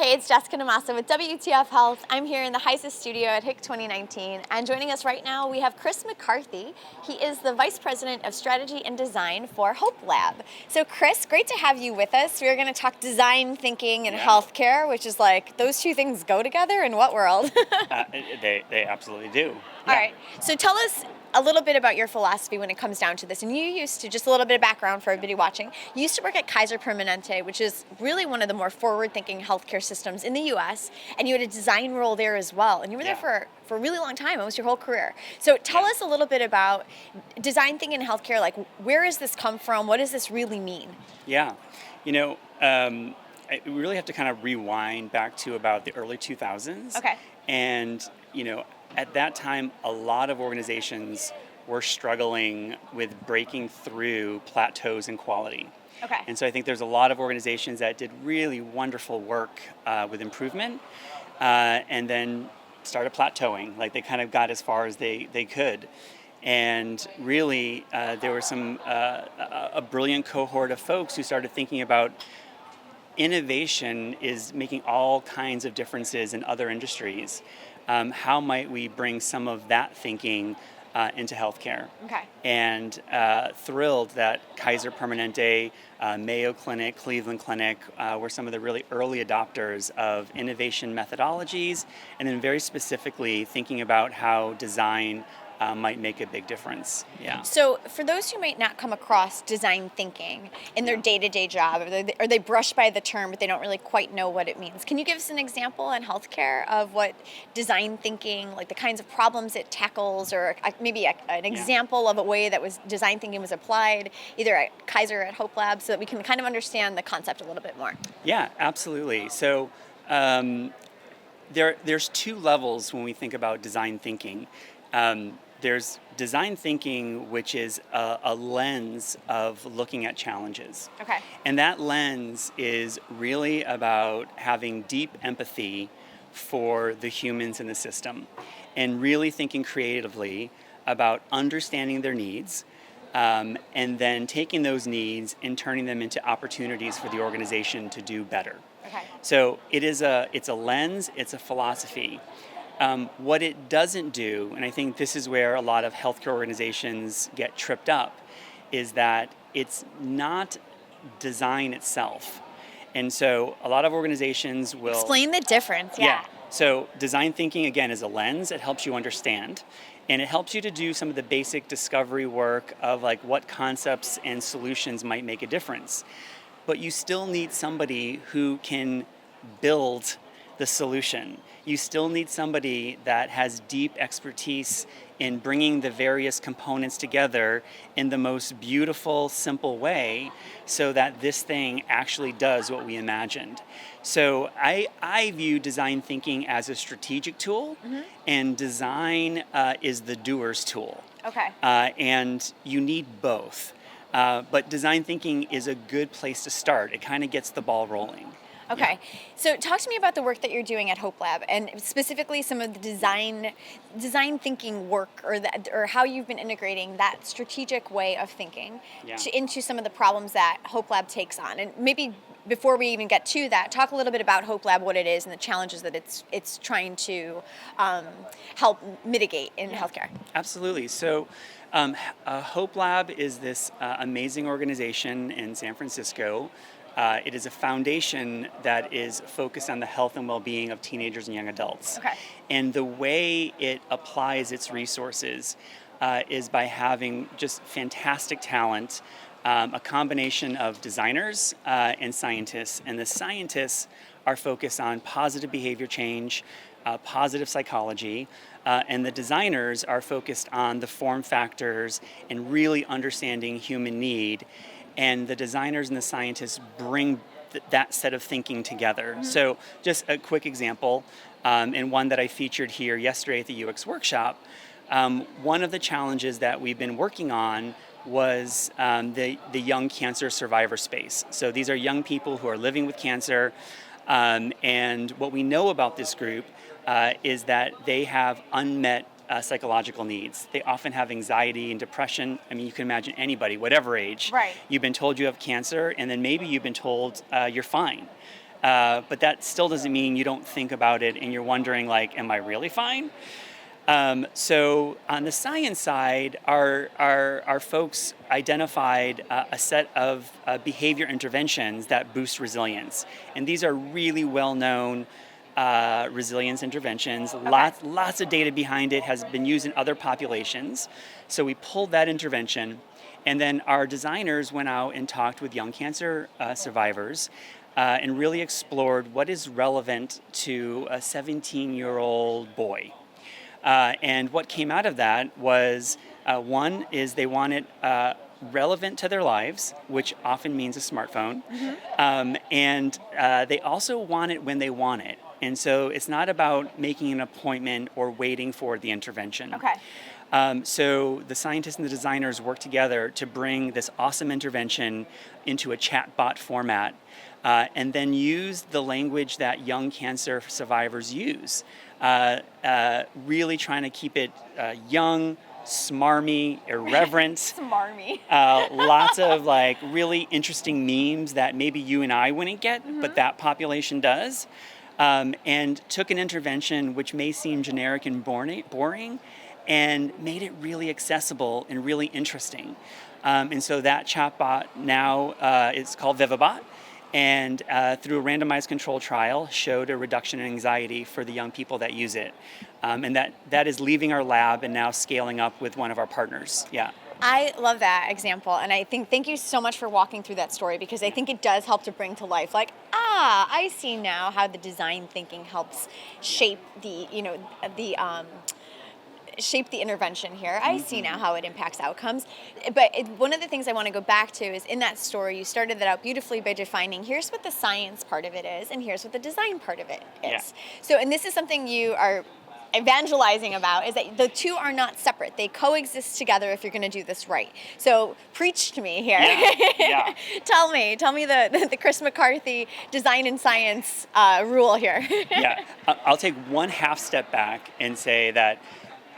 Hey, it's Jessica DaMassa with WTF Health. I'm here in the HISA studio at HIC 2019, and joining us right now we have Chris McCarthy. He is the Vice President of Strategy and Design for HopeLab. So Chris, great to have you with us. We're going to talk design thinking and healthcare, which is like, those two things go together in what world? They absolutely do. All right, so tell us a little bit about your philosophy when it comes down to this. And you used to, just a little bit of background for everybody watching, you used to work at Kaiser Permanente, which is really one of the more forward-thinking healthcare systems in the U.S., and you had a design role there as well. And you were there for a really long time, almost your whole career. So tell us a little bit about design thinking in healthcare, like where does this come from? What does this really mean? Yeah, we really have to kind of rewind back to about the early 2000s. Okay. And, at that time, a lot of organizations were struggling with breaking through plateaus in quality. Okay. And so I think there's a lot of organizations that did really wonderful work with improvement and then started plateauing. Like they kind of got as far as they could. And really, there were a brilliant cohort of folks who started thinking about innovation is making all kinds of differences in other industries. How might we bring some of that thinking into healthcare? Okay. And thrilled that Kaiser Permanente, Mayo Clinic, Cleveland Clinic were some of the really early adopters of innovation methodologies, and then very specifically thinking about how design might make a big difference. Yeah. So for those who might not come across design thinking in their day-to-day job, or they brush by the term, but they don't really quite know what it means, can you give us an example in healthcare of what design thinking, like the kinds of problems it tackles, or maybe an example of a way that was design thinking was applied, either at Kaiser or at HopeLab, so that we can kind of understand the concept a little bit more? Yeah, absolutely. So there's two levels when we think about design thinking. There's design thinking, which is a lens of looking at challenges. Okay. And that lens is really about having deep empathy for the humans in the system and really thinking creatively about understanding their needs and then taking those needs and turning them into opportunities for the organization to do better. Okay. So it's a lens, it's a philosophy. What it doesn't do, and I think this is where a lot of healthcare organizations get tripped up, is that it's not design itself. And so a lot of organizations will... Explain the difference, yeah. So design thinking, again, is a lens. It helps you understand. And it helps you to do some of the basic discovery work of like what concepts and solutions might make a difference. But you still need somebody who can build the solution. You still need somebody that has deep expertise in bringing the various components together in the most beautiful, simple way so that this thing actually does what we imagined. So I view design thinking as a strategic tool, and design is the doer's tool. Okay. And you need both. But design thinking is a good place to start. It kind of gets the ball rolling. Okay, so talk to me about the work that you're doing at HopeLab, and specifically some of the design thinking work, or how you've been integrating that strategic way of thinking into some of the problems that HopeLab takes on. And maybe before we even get to that, talk a little bit about HopeLab, what it is, and the challenges that it's trying to help mitigate in healthcare. Absolutely. So HopeLab is this amazing organization in San Francisco. It is a foundation that is focused on the health and well-being of teenagers and young adults. Okay. And the way it applies its resources is by having just fantastic talent, a combination of designers and scientists. And the scientists are focused on positive behavior change, positive psychology, and the designers are focused on the form factors and really understanding human need. And the designers and the scientists bring that set of thinking together. So just a quick example, and one that I featured here yesterday at the UX workshop. One of the challenges that we've been working on was the young cancer survivor space. So these are young people who are living with cancer, and what we know about this group is that they have unmet psychological needs. They often have anxiety and depression. I mean, you can imagine anybody, whatever age. Right. You've been told you have cancer, and then maybe you've been told you're fine. but that still doesn't mean you don't think about it and you're wondering, like, am I really fine? So on the science side, our folks identified a set of behavior interventions that boost resilience. And these are really well-known resilience interventions. Okay. Lots of data behind it, has been used in other populations. So we pulled that intervention, and then our designers went out and talked with young cancer survivors and really explored what is relevant to a 17-year-old boy. And what came out of that was, one is they wanted relevant to their lives, which often means a smartphone. And they also want it when they want it. And so it's not about making an appointment or waiting for the intervention. Okay. So the scientists and the designers work together to bring this awesome intervention into a chatbot format, and then use the language that young cancer survivors use. Really trying to keep it young, smarmy, irreverent. Smarmy. Lots of like really interesting memes that maybe you and I wouldn't get, but that population does. And took an intervention which may seem generic and boring, and made it really accessible and really interesting. And so that chatbot now is called Vivabot, and through a randomized control trial showed a reduction in anxiety for the young people that use it. And that is leaving our lab and now scaling up with one of our partners. Yeah. I love that example, and I think thank you so much for walking through that story, because I think it does help to bring to life, like, I see now how the design thinking helps shape the shape the intervention here. I see now how it impacts outcomes. But one of the things I want to go back to is, in that story, you started that out beautifully by defining, here's what the science part of it is, and here's what the design part of it is. Yeah. So, and this is something you are evangelizing about, is that the two are not separate. They coexist together if you're going to do this right. So preach to me here. Yeah. Tell me the Chris McCarthy design and science rule here. Yeah. I'll take one half step back and say that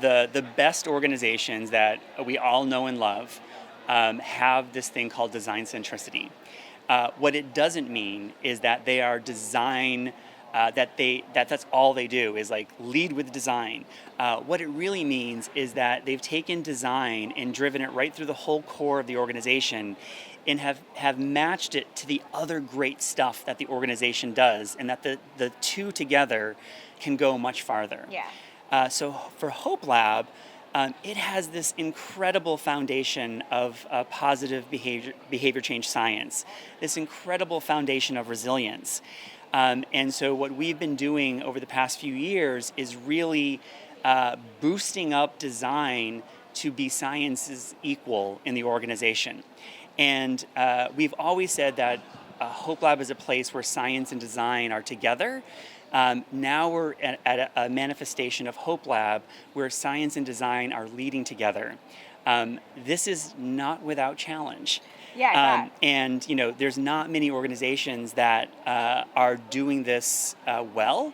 the best organizations that we all know and love have this thing called design centricity. What it doesn't mean is that they are design that's all they do is like lead with design. What it really means is that they've taken design and driven it right through the whole core of the organization, and have matched it to the other great stuff that the organization does, and that the two together can go much farther. Yeah. So for HopeLab, it has this incredible foundation of positive behavior change science, this incredible foundation of resilience. And so what we've been doing over the past few years is really boosting up design to be science's equal in the organization. And we've always said that HopeLab is a place where science and design are together. Now we're at a manifestation of HopeLab where science and design are leading together. This is not without challenge. Yeah. And there's not many organizations that are doing this well.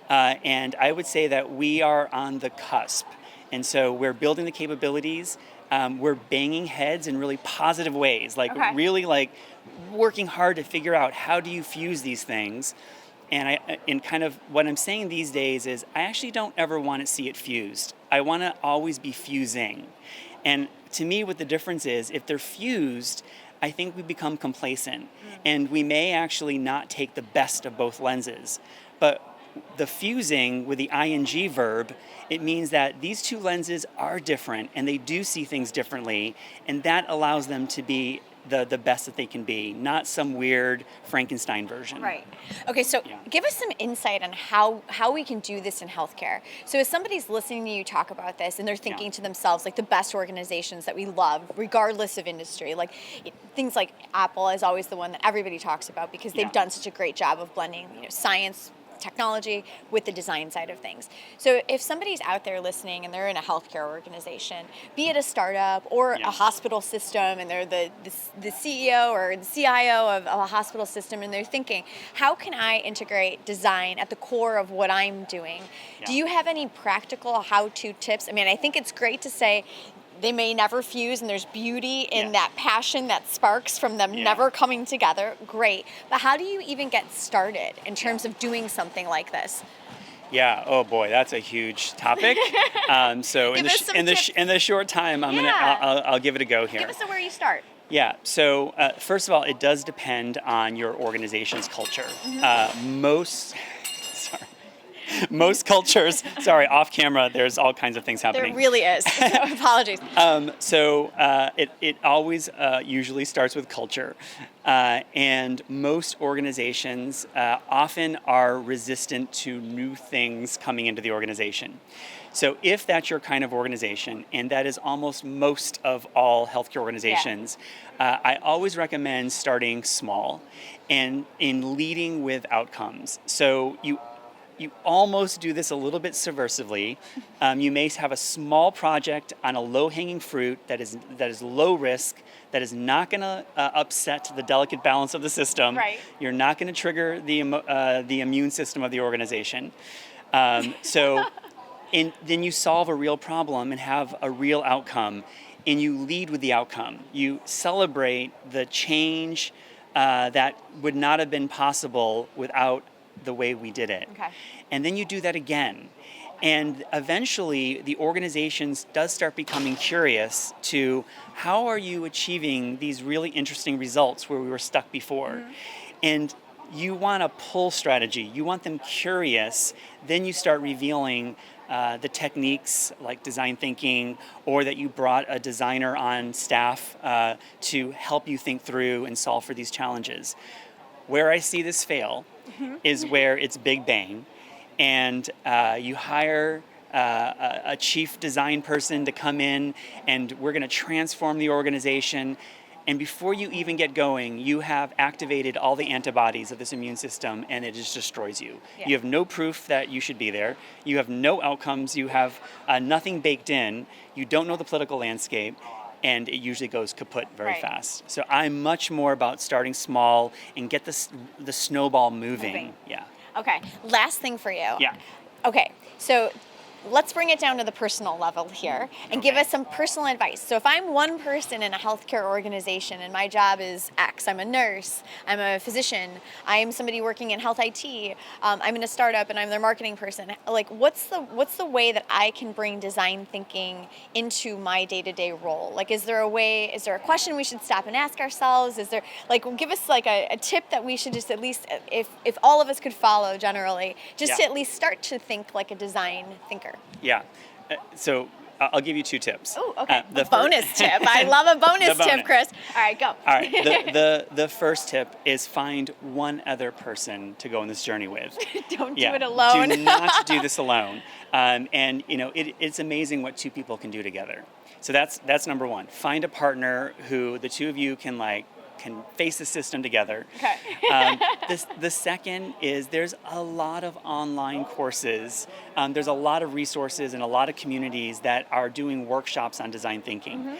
And I would say that we are on the cusp. And so we're building the capabilities. We're banging heads in really positive ways, really like working hard to figure out how do you fuse these things. And kind of what I'm saying these days is I actually don't ever want to see it fused. I want to always be fusing. And to me, what the difference is, if they're fused, I think we become complacent. And we may actually not take the best of both lenses. But the fusing with the ing verb, it means that these two lenses are different and they do see things differently. And that allows them to be the best that they can be, not some weird Frankenstein version. Right. Okay, so give us some insight on how we can do this in healthcare. So as somebody's listening to you talk about this and they're thinking to themselves, like the best organizations that we love, regardless of industry, like things like Apple is always the one that everybody talks about because they've done such a great job of blending science, technology with the design side of things. So if somebody's out there listening and they're in a healthcare organization, be it a startup or a hospital system, and they're the CEO or the CIO of a hospital system, and they're thinking, how can I integrate design at the core of what I'm doing? Do you have any practical how-to tips? I mean, I think it's great to say they may never fuse, and there's beauty in that passion that sparks from them never coming together. Great. But how do you even get started in terms of doing something like this? Yeah. Oh boy, that's a huge topic. So in the short time, I'll give it a go here. Give us where you start. Yeah. So first of all, it does depend on your organization's culture. Most cultures, sorry, off camera, there's all kinds of things happening. There really is. So apologies. It always usually starts with culture. And most organizations often are resistant to new things coming into the organization. So if that's your kind of organization, and that is almost most of all healthcare organizations, I always recommend starting small and in leading with outcomes. So you almost do this a little bit subversively. You may have a small project on a low-hanging fruit that is low risk, that is not going to upset the delicate balance of the system. Right. You're not going to trigger the immune system of the organization. Then you solve a real problem and have a real outcome, and you lead with the outcome. You celebrate the change that would not have been possible without the way we did it. Okay. And then you do that again. And eventually the organizations does start becoming curious to how are you achieving these really interesting results where we were stuck before. Mm-hmm. And you want a pull strategy. You want them curious. Then you start revealing the techniques like design thinking, or that you brought a designer on staff to help you think through and solve for these challenges. Where I see this fail is where it's big bang, and you hire a chief design person to come in, and we're going to transform the organization. And before you even get going, you have activated all the antibodies of this immune system, and it just destroys you. Yeah. You have no proof that you should be there. You have no outcomes. You have nothing baked in. You don't know the political landscape. And it usually goes kaput very fast. So I'm much more about starting small and get the snowball moving. Yeah. Okay. Last thing for you. Yeah. Okay. So let's bring it down to the personal level here and give us some personal advice. So if I'm one person in a healthcare organization and my job is X, I'm a nurse, I'm a physician, I'm somebody working in health IT, I'm in a startup and I'm their marketing person. Like, what's the way that I can bring design thinking into my day-to-day role? Like, is there a question we should stop and ask ourselves? Is there, like, give us like a tip that we should just at least, if all of us could follow generally, just to at least start to think like a design thinker. Yeah. So I'll give you two tips. Oh, okay. The bonus tip. I love a bonus tip, Chris. All right, go. All right. The first tip is find one other person to go on this journey with. Don't do it alone. Do not do this alone. And it's amazing what two people can do together. So that's number one. Find a partner who the two of you can face the system together. Okay. The second is there's a lot of online courses. There's a lot of resources and a lot of communities that are doing workshops on design thinking. Mm-hmm.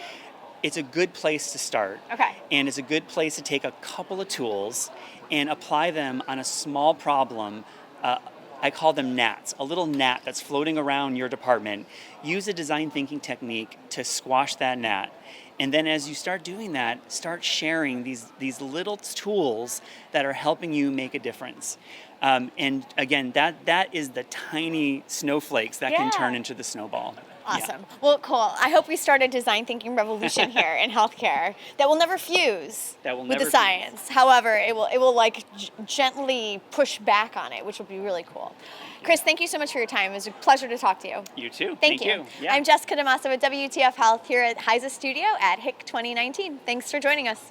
It's a good place to start. Okay. And it's a good place to take a couple of tools and apply them on a small problem. I call them gnats, a little gnat that's floating around your department. Use a design thinking technique to squash that gnat. And then as you start doing that, start sharing these little tools that are helping you make a difference. And again, that is the tiny snowflakes that can turn into the snowball. Awesome. Yeah. Well, cool. I hope we start a design thinking revolution here in healthcare that will never fuse with the science. However, it will like gently push back on it, which will be really cool. Chris, thank you so much for your time. It was a pleasure to talk to you. You too. Thank you. Yeah. I'm Jessica DaMassa with WTF Health here at HISA Studio at HIC 2019. Thanks for joining us.